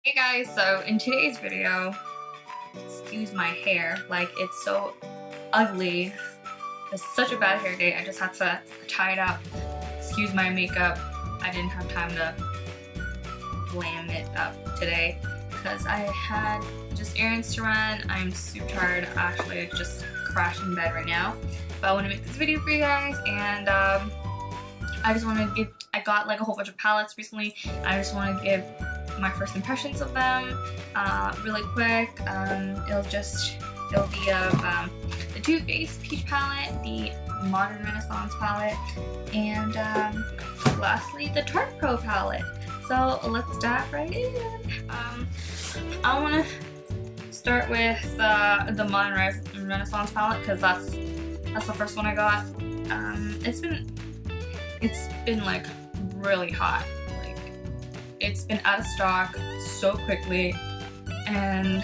Hey guys, so in today's video, excuse my hair, like it's so ugly. It's such a bad hair day. I just had to tie it up. Excuse my makeup. I didn't have time to glam it up today because I had just errands to run. I'm super tired. Actually, I just crashed in bed right now. But I want to make this video for you guys, and I just want to give. I got like a whole bunch of palettes recently. I just want to give my first impressions of them really quick. It'll be of the Too Faced Peach Palette, the Modern Renaissance Palette, and lastly the Tarte Pro Palette. So let's dive right in. I want to start with the Modern Renaissance Palette because that's the first one I got. It's been like really hot. It's been out of stock so quickly, and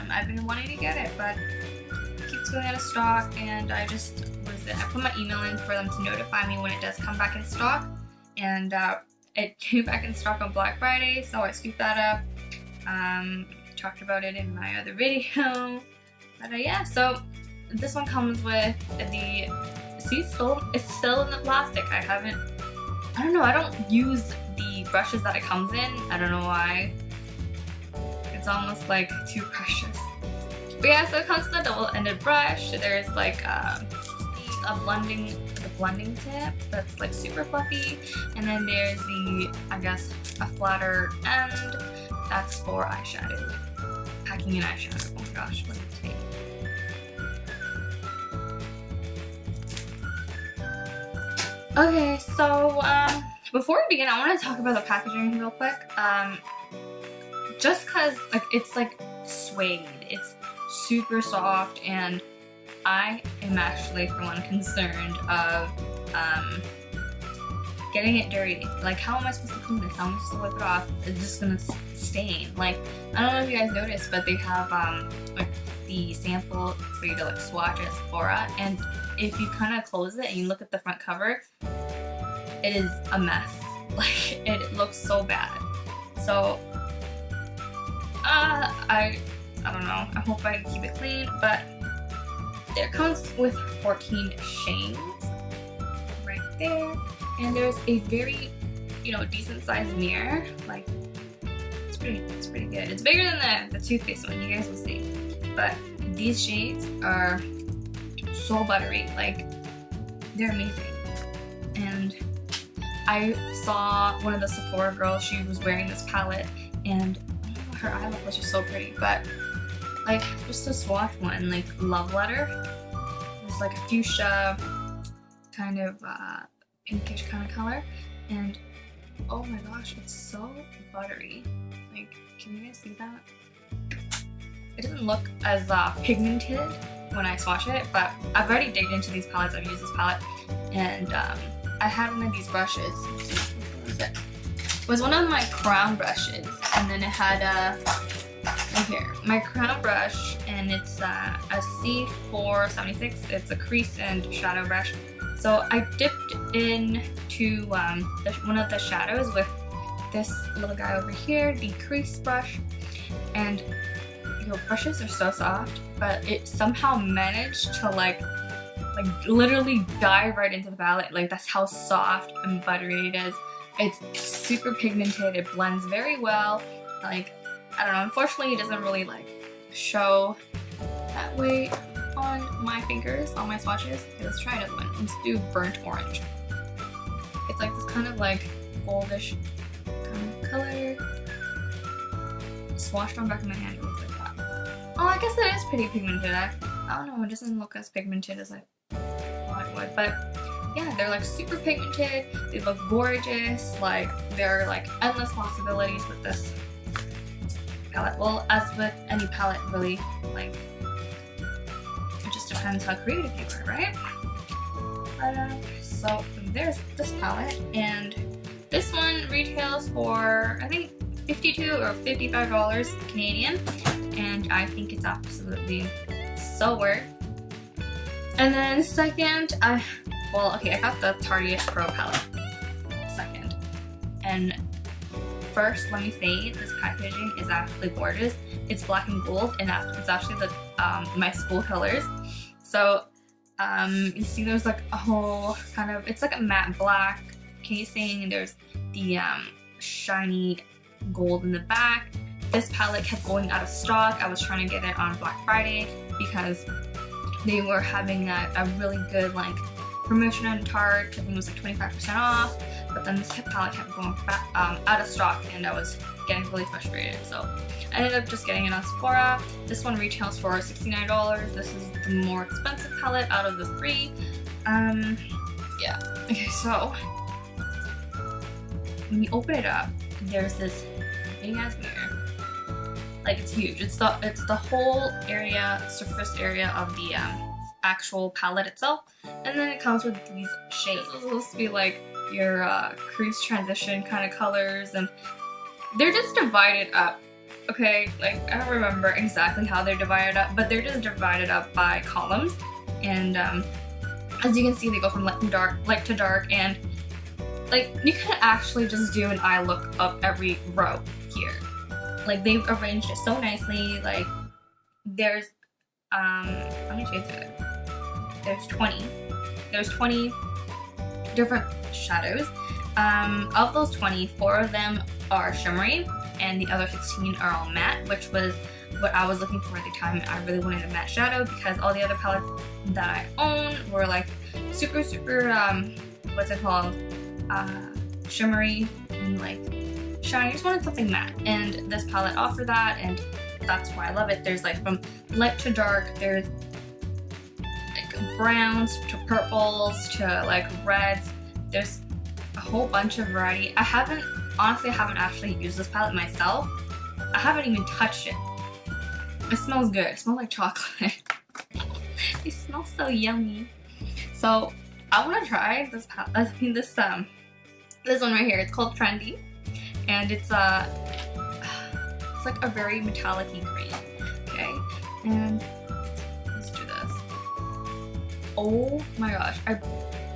I've been wanting to get it, but it keeps going out of stock, and I put my email in for them to notify me when it does come back in stock, and it came back in stock on Black Friday, so I scooped that up. Talked about it in my other video, but yeah, so this one comes with it's still in the plastic. I don't know, I don't use the brushes that it comes in. I don't know why. It's almost like too precious. But yeah, so it comes with a double-ended brush. There's like the blending tip that's like super fluffy, and then there's I guess a flatter end that's for eyeshadow. Packing in eyeshadow. Oh my gosh, what did it take? Okay, so before we begin, I want to talk about the packaging real quick. Just cause like it's like suede, it's super soft, and I am actually for one concerned of getting it dirty. Like, how am I supposed to clean this? How am I supposed to wipe it off? It's just gonna stain. Like, I don't know if you guys noticed, but they have like the sample for you to like swatch at Sephora, and if you kind of close it and you look at the front cover, it is a mess. Like, it looks so bad. So I don't know. I hope I can keep it clean, but it comes with 14 shades right there, and there's a very, decent sized mirror. Like, it's pretty good. It's bigger than the Too Faced one, you guys will see. But these shades are so buttery, like they're amazing. And I saw one of the Sephora girls, she was wearing this palette, and her eye look was just so pretty. But like, just to swatch one, like Love Letter, it's like a fuchsia kind of pinkish kind of color, and oh my gosh, it's so buttery. Like, can you guys see that? It doesn't look as pigmented when I swatch it, but I've already digged into these palettes. I've used this palette, and I had one of these brushes. What was it? It was one of my crown brushes, and then it had right here, my crown brush, and it's a C476. It's a crease and shadow brush. So I dipped into one of the shadows with this little guy over here, the crease brush, and brushes are so soft, but it somehow managed to like literally dive right into the palette. Like, that's how soft and buttery it is. It's super pigmented. It blends very well. Like, I don't know. Unfortunately, it doesn't really like show that way on my fingers, on my swatches. Okay, let's try another one. Let's do burnt orange. It's like this kind of like goldish kind of color. Swatched on the back of my hand, it looks like that. Oh, I guess it is pretty pigmented. I don't know, it doesn't look as pigmented as I thought it would, but yeah, they're like super pigmented. They look gorgeous. Like, there are like endless possibilities with this palette. Well, as with any palette, really, like, it just depends how creative you are, right? But so there's this palette, and this one retails for, I think, $52 or $55 Canadian, and I think it's absolutely so worth. And then second, I got the Tarte Pro palette second, and first, let me say, this packaging is absolutely gorgeous. It's black and gold, and it's actually the my school colors. So you see there's like a whole kind of, it's like a matte black casing, and there's the shiny gold in the back. This palette kept going out of stock. I was trying to get it on Black Friday because they were having a really good like promotion on Tarte. I think it was like 25% off, but then this palette kept going back, out of stock, and I was getting really frustrated. So I ended up just getting it on Sephora. This one retails for $69. This is the more expensive palette out of the three. Yeah. Okay, so when you open it up, there's this big ass mirror. Like, it's huge. It's the whole area, surface area of the actual palette itself, and then it comes with these shades. It's supposed to be like your crease transition kind of colors, and they're just divided up. Okay, like I don't remember exactly how they're divided up, but they're just divided up by columns, and as you can see, they go from light to dark, and like you can actually just do an eye look of every row here. Like, they've arranged it so nicely. Like, there's how many shades are there? There's 20. There's 20 different shadows. Of those 20, 4 of them are shimmery, and the other 16 are all matte, which was what I was looking for at the time. I really wanted a matte shadow because all the other palettes that I own were like super what's it called? Shimmery and like shiny. I just wanted something matte, and this palette offered that, and that's why I love it. There's like from light to dark, there's like browns to purples to like reds. There's a whole bunch of variety. Honestly, I haven't actually used this palette myself. I haven't even touched it. It smells good. It smells like chocolate. It smells so yummy. So I want to try this palette. I mean, this one right here. It's called Trendy, and it's like a very metallic-y green. Okay, and let's do this. Oh my gosh,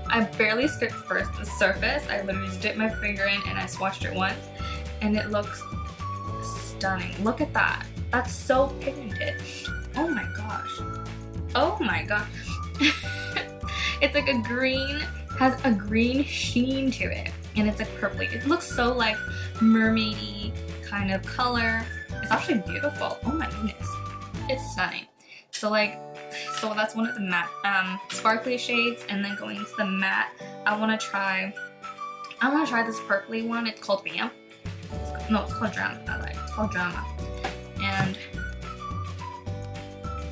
I barely scraped the surface. I literally just dipped my finger in and I swatched it once, and it looks stunning. Look at that. That's so pigmented. Oh my gosh. Oh my gosh. It's like a green, has a green sheen to it, and it's like purpley. It looks so like mermaidy kind of color. It's actually beautiful. Oh my goodness. It's stunning. So that's one of the matte sparkly shades, and then going into the matte, I want to try this purpley one. It's called Vamp. No, it's called Drama. It's called Drama. And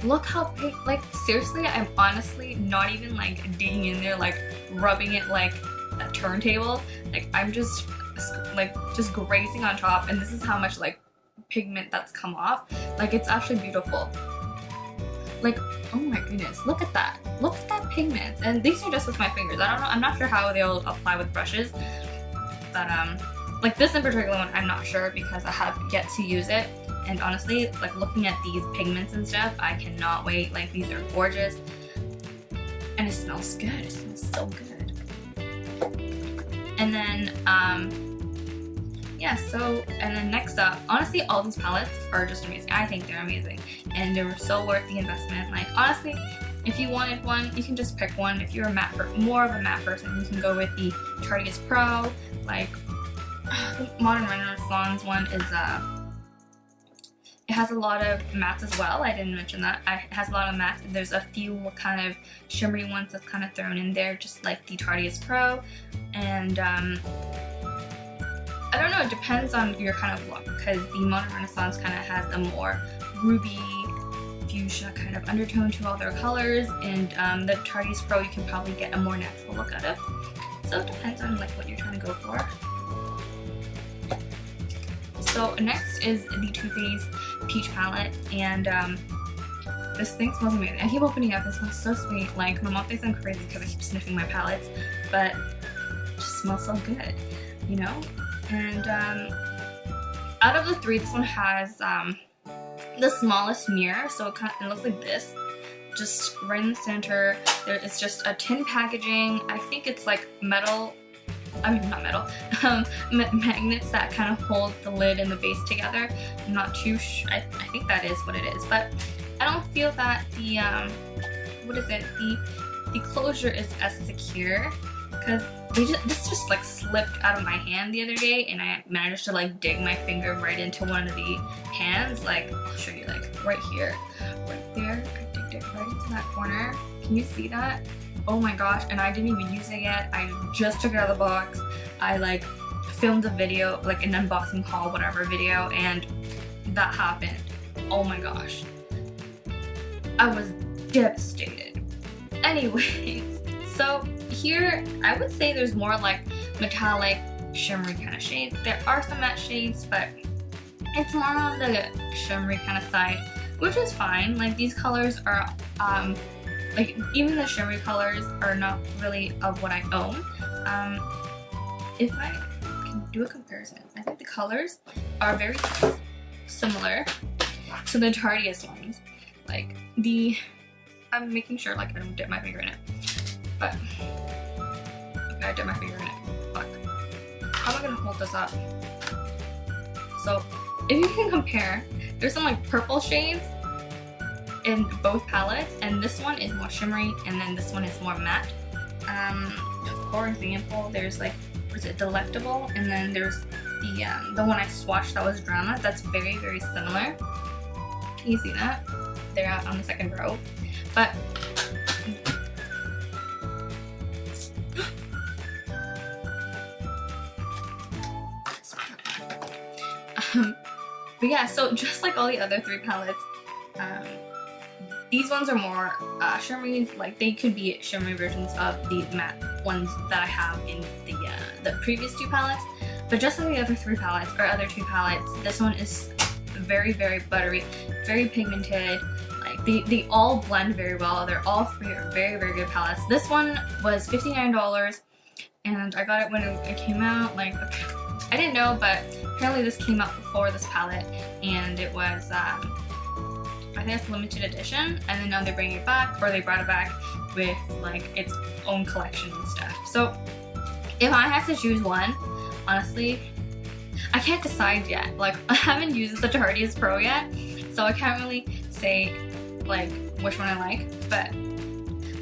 look how big, like seriously, I'm honestly not even like digging in there, like rubbing it like a turntable. Like I'm just grazing on top, and this is how much like pigment that's come off. Like it's actually beautiful. Like, oh my goodness, look at that. Look at that pigment. And these are just with my fingers. I don't know, I'm not sure how they'll apply with brushes. But like this in particular one, I'm not sure because I have yet to use it. And honestly, like looking at these pigments and stuff, I cannot wait. Like these are gorgeous. And it smells good. It smells so good. And then, yeah, and then next up, honestly, all these palettes are just amazing. I think they're amazing. And they were so worth the investment. Like, honestly, if you wanted one, you can just pick one. If you're more of a matte person, you can go with the Tarteist Pro. Like, the Modern Renaissance one is, it has a lot of mattes as well. I didn't mention that. It has a lot of mattes. There's a few kind of shimmery ones that's kind of thrown in there, just like the Tarteist Pro. And, I don't know, it depends on your kind of look, because the Modern Renaissance kind of has a more ruby, fuchsia kind of undertone to all their colors, and the Tarteist Pro you can probably get a more natural look out of. So it depends on like what you're trying to go for. So next is the Too Faced Peach Palette, and this thing smells amazing. I keep opening up, it smells so sweet. Like my mom thinks I'm crazy because I keep sniffing my palettes, but it just smells so good, you know? And out of the three, this one has the smallest mirror, so it looks like this, just right in the center. It's just a tin packaging. I think it's like metal I mean not metal, magnets that kind of hold the lid and the base together. I'm not too sure, I think that is what it is, but I don't feel that the, what is it, the closure is as secure, because this just like slipped out of my hand the other day, and I managed to like dig my finger right into one of the hands. Like, I'll show you, like right here, right there, I digged it right into that corner. Can you see that? Oh my gosh, and I didn't even use it yet. I just took it out of the box. I like filmed a video, like an unboxing haul, whatever video, and that happened. Oh my gosh. I was devastated. Anyways, so here I would say there's more like metallic, shimmery kind of shades. There are some matte shades, but it's more on the shimmery kind of side, which is fine. Like these colors are, like even the shimmery colors are not really of what I own. If I can do a comparison, I think the colors are very similar to the Tardiest ones. Like I'm making sure like I don't dip my finger in it, but okay, I dip my finger in it. Fuck. How am I gonna hold this up? So if you can compare, there's some like purple shades in both palettes, and this one is more shimmery, and then this one is more matte. For example, there's like, was it Delectable, and then there's the one I swatched that was Drama. That's very, very similar. Can you see that? They're out on the second row, but but yeah, so just like all the other three palettes, these ones are more shimmery. Like they could be shimmery versions of the matte ones that I have in the previous two palettes. But just like the other three palettes, or other two palettes, this one is very, very buttery, very pigmented. Like they all blend very well. They're all three are very, very good palettes. This one was $59, and I got it when it came out. Like, I didn't know, but apparently this came out before this palette, and it was I think it's limited edition, and then now they're bringing it back, or they brought it back with like its own collection and stuff. So if I had to choose one, honestly, I can't decide yet. Like, I haven't used the Tardiest Pro yet, so I can't really say like which one I like. But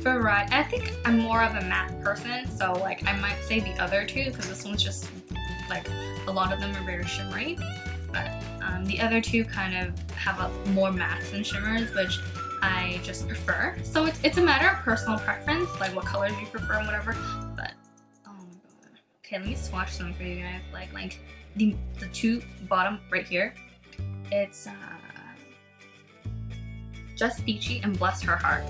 for variety, I think I'm more of a matte person, so like I might say the other two, because this one's just like, a lot of them are very shimmery, but the other two kind of have more mattes and shimmers, which I just prefer. So it's a matter of personal preference, like what colors you prefer and whatever. But oh my god. Okay, let me swatch some for you guys. Like the two bottom right here, it's Just Peachy and Bless Her Heart.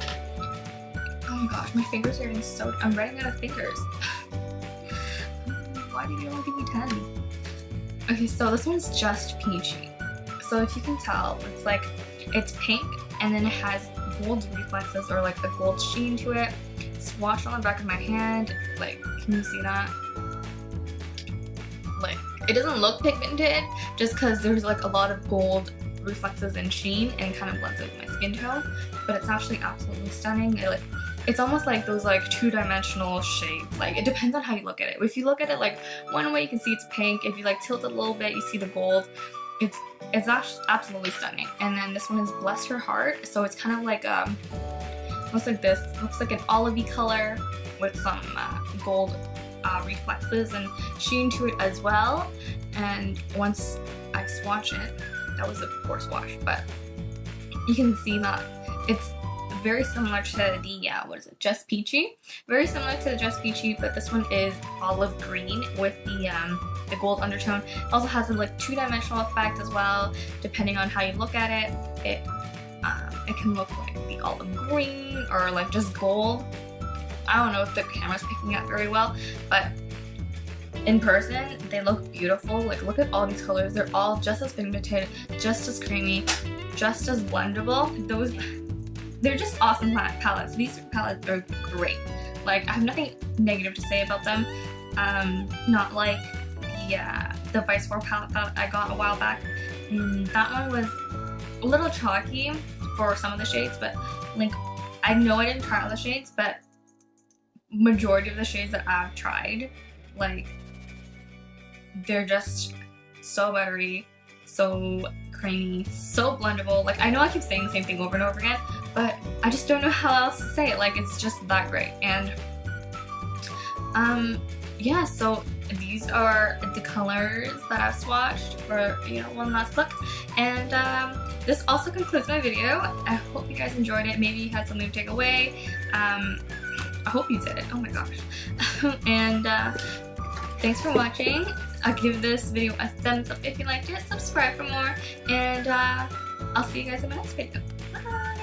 Oh my gosh, my fingers are getting so, I'm running out of fingers. Why did you only give me 10? Okay, so this one's Just Peachy. So if you can tell, it's like, it's pink, and then it has gold reflexes, or like a gold sheen to it. Swatched on the back of my hand, like, can you see that? Like, it doesn't look pigmented, just because there's like a lot of gold reflexes and sheen, and kind of blends it with my skin tone, but it's actually absolutely stunning. It's almost like those like two-dimensional shades. Like, it depends on how you look at it. If you look at it like one way, you can see it's pink. If you like tilt it a little bit, you see the gold. It's actually absolutely stunning. And then this one is Bless Her Heart. So it's kind of like looks like this. Looks like an olivey color with some gold reflexes and sheen to it as well. And once I swatch it, that was a poor swatch, but you can see that it's very similar to the, what is it, Just Peachy. Very similar to the Just Peachy, but this one is olive green with the gold undertone. It also has a like two-dimensional effect as well. Depending on how you look at it, it can look like the olive green or like just gold. I don't know if the camera's picking up very well, but in person, they look beautiful. Like, look at all these colors. They're all just as pigmented, just as creamy, just as blendable. They're just awesome palettes. These palettes are great. Like, I have nothing negative to say about them. Not like the Vice 4 palette that I got a while back. And that one was a little chalky for some of the shades, but like, I know I didn't try all the shades, but majority of the shades that I've tried, Like, they're just so buttery, so creamy, so blendable. Like, I know I keep saying the same thing over and over again, but I just don't know how else to say it. Like, it's just that great. And yeah, so these are the colors that I've swatched for, you know, one last look. And this also concludes my video. I hope you guys enjoyed it. Maybe you had something to take away. I hope you did. Oh my gosh. And thanks for watching. I'll give this video a thumbs up if you liked it. Subscribe for more. And I'll see you guys in my next video. Bye!